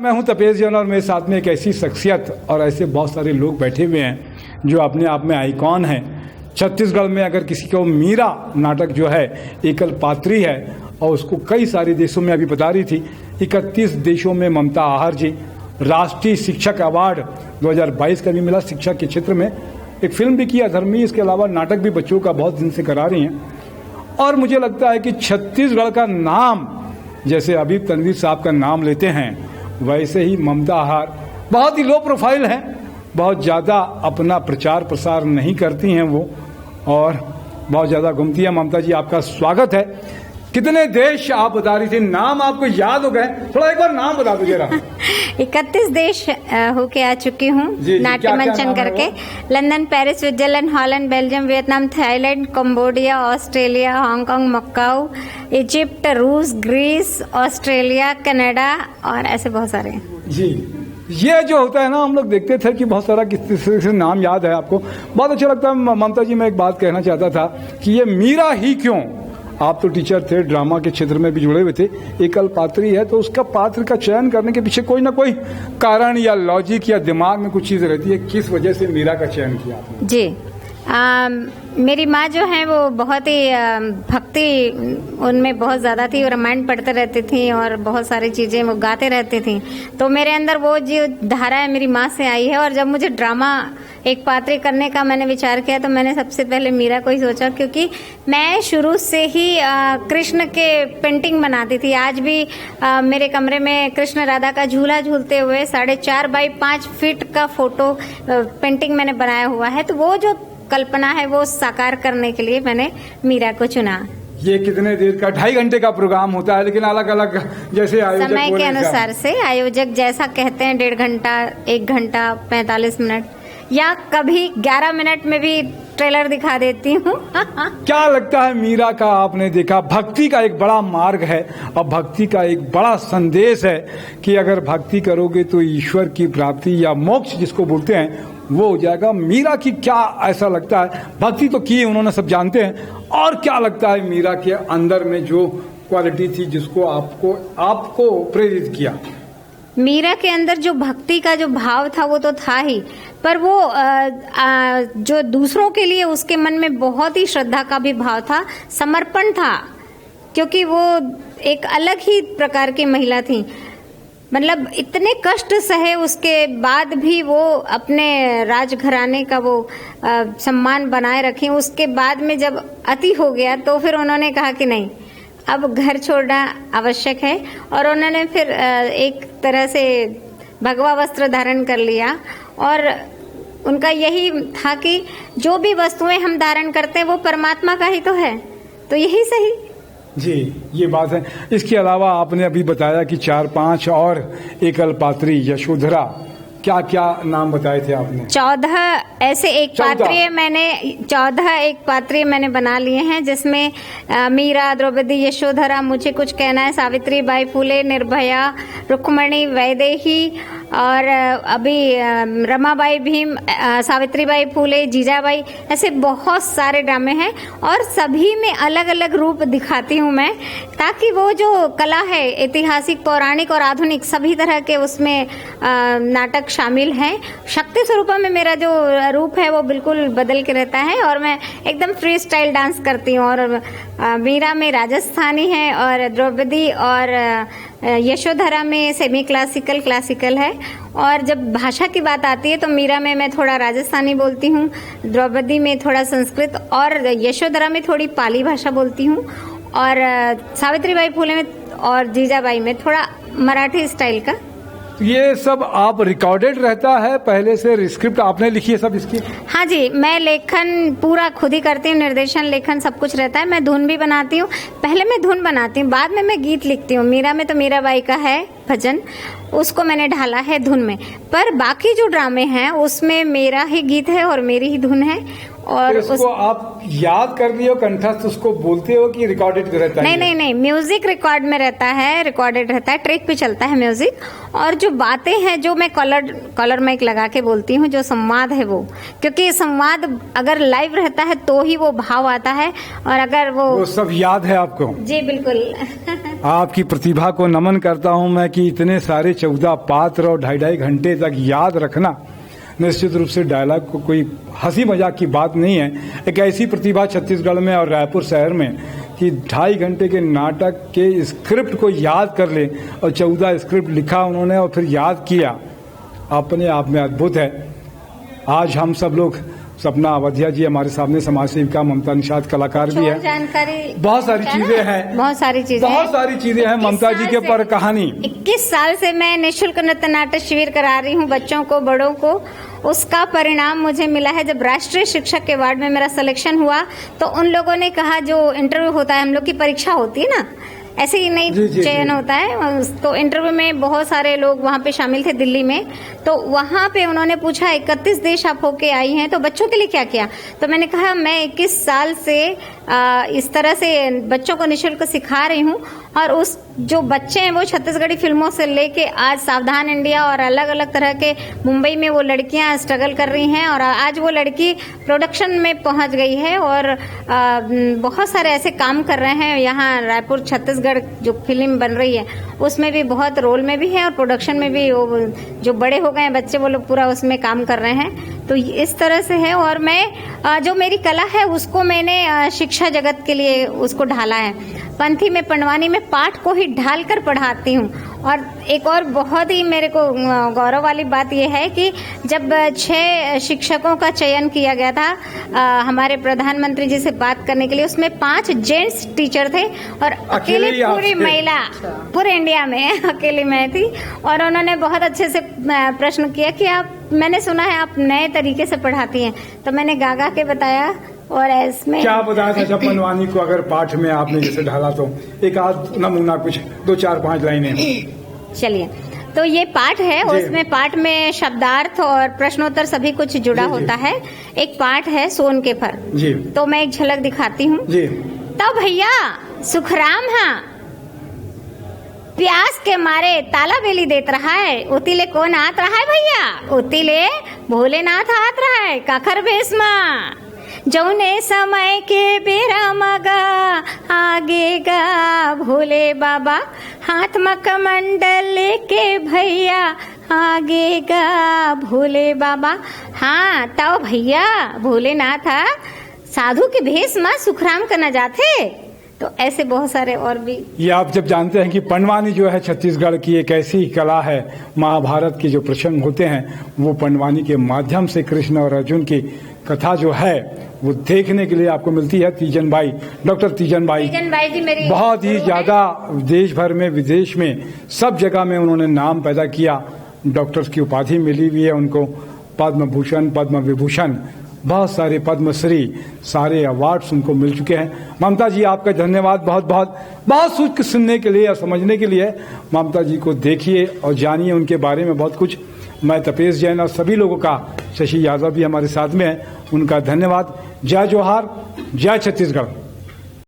मैं हूं तपेश जैन और मेरे साथ में एक ऐसी शख्सियत और ऐसे बहुत सारे लोग बैठे हुए हैं जो अपने आप में आइकॉन हैं। छत्तीसगढ़ में अगर किसी को मीरा नाटक जो है एकल पात्री है और उसको कई सारे देशों में अभी बता रही थी 31 देशों में ममता आहार जी राष्ट्रीय शिक्षक अवार्ड 2022 का भी मिला शिक्षा के क्षेत्र में। एक फिल्म भी की अधर्मी, इसके अलावा नाटक भी बच्चों का बहुत दिन से करा रही हैं। और मुझे लगता है कि छत्तीसगढ़ का नाम जैसे अभी तनवीर साहब का नाम लेते हैं वैसे ही ममता आहार बहुत ही लो प्रोफाइल है, बहुत ज़्यादा अपना प्रचार प्रसार नहीं करती हैं वो और बहुत ज़्यादा घूमती है। ममता जी आपका स्वागत है। कितने देश आप बता रही थी, नाम आपको याद हो गए? थोड़ा एक बार नाम बता दो जरा। 31 देश होके आ चुकी हूँ नाट्य मंचन करके। London, Paris, Switzerland, Holland, Belgium, Vietnam, Thailand, Cambodia, Australia, Hong Kong, Macau, Egypt, रूस, ग्रीस, ऑस्ट्रेलिया, कनाडा और ऐसे बहुत सारे जी। ये जो होता है ना, हम लोग देखते थे कि बहुत सारा किस तरह से नाम याद है आपको, बहुत अच्छा लगता है। ममता जी मैं एक बात कहना चाहता था कि ये मीरा ही क्यों, आप तो टीचर थे, ड्रामा के क्षेत्र में भी जुड़े हुए थे, एकल पात्री है तो उसका पात्र का चयन करने के पीछे कोई ना कोई कारण या लॉजिक या दिमाग में कुछ चीज रहती है। किस वजह से मीरा का चयन किया आपने? जी, मेरी माँ जो है वो बहुत ही भक्ति उनमें बहुत ज़्यादा थी और रामायण पढ़ते रहती थी और बहुत सारी चीज़ें वो गाते रहती थी। तो मेरे अंदर वो जो धारा है मेरी माँ से आई है। और जब मुझे ड्रामा एक पात्र करने का मैंने विचार किया तो मैंने सबसे पहले मीरा को ही सोचा, क्योंकि मैं शुरू से ही कृष्ण के पेंटिंग बनाती थी। आज भी मेरे कमरे में कृष्ण राधा का झूला झूलते हुए 4.5 बाई 5 फीट का फोटो पेंटिंग मैंने बनाया हुआ है। तो वो जो कल्पना है वो साकार करने के लिए मैंने मीरा को चुना। ये कितने देर का, 2.5 घंटे का प्रोग्राम होता है, लेकिन अलग अलग जैसे आयोजक समय के अनुसार से आयोजक जैसा कहते हैं 1.5 घंटा, 1 घंटा 45 मिनट या कभी 11 मिनट में भी ट्रेलर दिखा देती हूँ। क्या लगता है मीरा का, आपने देखा भक्ति का एक बड़ा मार्ग है और भक्ति का एक बड़ा संदेश है कि अगर भक्ति करोगे तो ईश्वर की प्राप्ति या मोक्ष जिसको बोलते हैं वो हो जाएगा। मीरा की क्या ऐसा लगता है, भक्ति तो की उन्होंने सब जानते हैं, और क्या लगता है मीरा के अंदर में जो क्वालिटी थी जिसको आपको प्रेरित किया? मीरा के अंदर जो भक्ति का जो भाव था वो तो था ही, पर वो जो दूसरों के लिए उसके मन में बहुत ही श्रद्धा का भी भाव था, समर्पण था, क्योंकि वो एक अलग ही प्रकार की महिला थी। मतलब इतने कष्ट सहे उसके बाद भी वो अपने राजघराने का वो सम्मान बनाए रखी। उसके बाद में जब अति हो गया तो फिर उन्होंने कहा कि नहीं, अब घर छोड़ना आवश्यक है। और उन्होंने फिर एक तरह से भगवा वस्त्र धारण कर लिया। और उनका यही था कि जो भी वस्तुएं हम धारण करते हैं वो परमात्मा का ही तो है, तो यही सही। जी, ये बात है। इसके अलावा आपने अभी बताया कि 4-5 और एकल पात्री यशोधरा, क्या क्या नाम बताए थे आपने? 14 ऐसे एक पात्रीय मैंने बना लिए हैं, जिसमें मीरा, द्रौपदी, यशोधरा, मुझे कुछ कहना है, सावित्री बाई फुले, निर्भया, रुक्मणी, वैदेही और अभी रमाबाई भीम, सावित्री बाई फुले, जीजाबाई, ऐसे बहुत सारे ड्रामे हैं और सभी में अलग अलग रूप दिखाती हूँ मैं, ताकि वो जो कला है ऐतिहासिक, पौराणिक और आधुनिक सभी तरह के उसमें नाटक शामिल हैं। शक्ति स्वरूपा में मेरा जो रूप है वो बिल्कुल बदल के रहता है और मैं एकदम फ्री स्टाइल डांस करती हूँ। और मीरा में राजस्थानी है और द्रौपदी और यशोधरा में सेमी क्लासिकल है। और जब भाषा की बात आती है तो मीरा में मैं थोड़ा राजस्थानी बोलती हूँ, द्रौपदी में थोड़ा संस्कृत और यशोधरा में थोड़ी पाली भाषा बोलती हूँ और सावित्रीबाई फुले में और जीजाबाई में थोड़ा मराठी स्टाइल का। ये सब आप रिकॉर्डेड रहता है पहले से, स्क्रिप्ट आपने लिखी है सब इसकी? हाँ जी, मैं लेखन पूरा खुद ही करती हूँ, निर्देशन, लेखन सब कुछ रहता है। मैं धुन भी बनाती हूँ, पहले मैं धुन बनाती हूँ, बाद में मैं गीत लिखती हूँ। मीरा में तो मीराबाई का है भजन, उसको मैंने ढाला है धुन में, पर बाकी जो ड्रामे हैं उसमें मेरा ही गीत है और मेरी ही धुन है। और उसको आप याद कर लिए हो, कंठस्थ उसको बोलते हो कि रिकॉर्डेड रहता है? नहीं, म्यूजिक रिकॉर्ड में रहता है, रिकॉर्डेड रहता है, ट्रैक पे चलता है म्यूजिक। और जो बातें हैं जो मैं कॉलर माइक लगा के बोलती हूँ, जो संवाद है वो, क्योंकि संवाद अगर लाइव रहता है तो ही वो भाव आता है, और अगर वो सब याद है आपको? जी बिल्कुल। आपकी प्रतिभा को नमन करता हूं मैं कि इतने सारे 14 पात्र और 2.5 घंटे तक याद रखना निश्चित रूप से डायलॉग को कोई हंसी मजाक की बात नहीं है। एक ऐसी प्रतिभा छत्तीसगढ़ में और रायपुर शहर में कि 2.5 घंटे के नाटक के स्क्रिप्ट को याद कर ले, और 14 स्क्रिप्ट लिखा उन्होंने और फिर याद किया, अपने आप में अद्भुत है। आज हम सब लोग, सपना अवधिया जी हमारे सामने, समाज सेविका, ममता निषाद कलाकार भी है, जानकारी बहुत सारी चीजें हैं, बहुत सारी चीजें हैं ममता जी के पर कहानी। 21 साल से मैं निःशुल्क नृत्य नाटक शिविर करा रही हूँ बच्चों को, बड़ों को। उसका परिणाम मुझे मिला है जब राष्ट्रीय शिक्षक के वार्ड में मेरा सिलेक्शन हुआ, तो उन लोगों ने कहा, जो इंटरव्यू होता है, हम लोग की परीक्षा होती है ना, ऐसे ही नहीं चयन होता है, तो इंटरव्यू में बहुत सारे लोग वहाँ पे शामिल थे दिल्ली में। तो वहाँ पे उन्होंने पूछा 31 देश आप होके आई हैं, तो बच्चों के लिए क्या किया? तो मैंने कहा मैं 21 साल से इस तरह से बच्चों को निःशुल्क सिखा रही हूँ, और उस जो बच्चे हैं वो छत्तीसगढ़ी फिल्मों से लेके आज सावधान इंडिया और अलग अलग तरह के, मुंबई में वो लड़कियां स्ट्रगल कर रही हैं, और आज वो लड़की प्रोडक्शन में पहुंच गई है, और बहुत सारे ऐसे काम कर रहे हैं। यहाँ रायपुर छत्तीसगढ़ जो फिल्म बन रही है उसमें भी बहुत रोल में भी है, और प्रोडक्शन में भी वो जो बड़े हो गए हैं बच्चे, वो लोग पूरा उसमें काम कर रहे हैं। तो इस तरह से है, और मैं जो मेरी कला है उसको मैंने शिक्षा जगत के लिए उसको ढाला है। पंथी में, पंडवानी में पाठ को ही ढाल कर पढ़ाती हूँ। और एक और बहुत ही मेरे को गौरव वाली बात यह है कि जब 6 शिक्षकों का चयन किया गया था हमारे प्रधानमंत्री जी से बात करने के लिए, उसमें 5 जेंट्स टीचर थे, और अकेले पूरी महिला, पूरे इंडिया में अकेली मैं थी। और उन्होंने बहुत अच्छे से प्रश्न किया कि आप, मैंने सुना है आप नए तरीके से पढ़ाती हैं, तो मैंने गा के बताया। और इसमें क्या बताया था जब मनवानी को अगर पाठ में आपने जैसे ढाला, तो एक आध नमूना, कुछ 2, 4, 5 लाइनें? चलिए, तो ये पाठ है, उसमें पाठ में शब्दार्थ और प्रश्नोत्तर सभी कुछ जुड़ा होता है। एक पाठ है सोन के फर जी, तो मैं एक झलक दिखाती हूँ जी। तो भैया सुखराम, हाँ प्यास के मारे ताला बेली देत रहा है, उतिले कौन आत रहा है भैया? उतिले भोलेनाथ आत रहा है काखर भेष में, जौने समय के बेरा मगा आगेगा भोले बाबा, हाथ में कमंडल लेके भैया आगेगा भोले बाबा। हाँ, तो भैया भोलेनाथ साधु के भेष में सुखराम करना जाते। तो ऐसे बहुत सारे और भी। ये आप जब जानते हैं कि पंडवानी जो है छत्तीसगढ़ की एक ऐसी कला है, महाभारत के जो प्रसंग होते हैं वो पंडवानी के माध्यम से कृष्ण और अर्जुन की कथा जो है वो देखने के लिए आपको मिलती है। तीजन बाई, डॉक्टर तीजन बाई जी मेरी बहुत ही ज्यादा देश भर में, विदेश में, सब जगह में उन्होंने नाम पैदा किया। डॉक्टर्स की उपाधि मिली हुई है उनको, पद्म भूषण, पद्म विभूषण, बहुत सारे पद्मश्री, सारे अवार्ड्स उनको मिल चुके हैं। ममता जी आपका धन्यवाद बहुत बहुत, बहुत कुछ सुनने के लिए और समझने के लिए। ममता जी को देखिए और जानिए उनके बारे में बहुत कुछ। मैं तपेश जैन और सभी लोगों का, शशि यादव भी हमारे साथ में है, उनका धन्यवाद। जय जोहार, जय छत्तीसगढ़।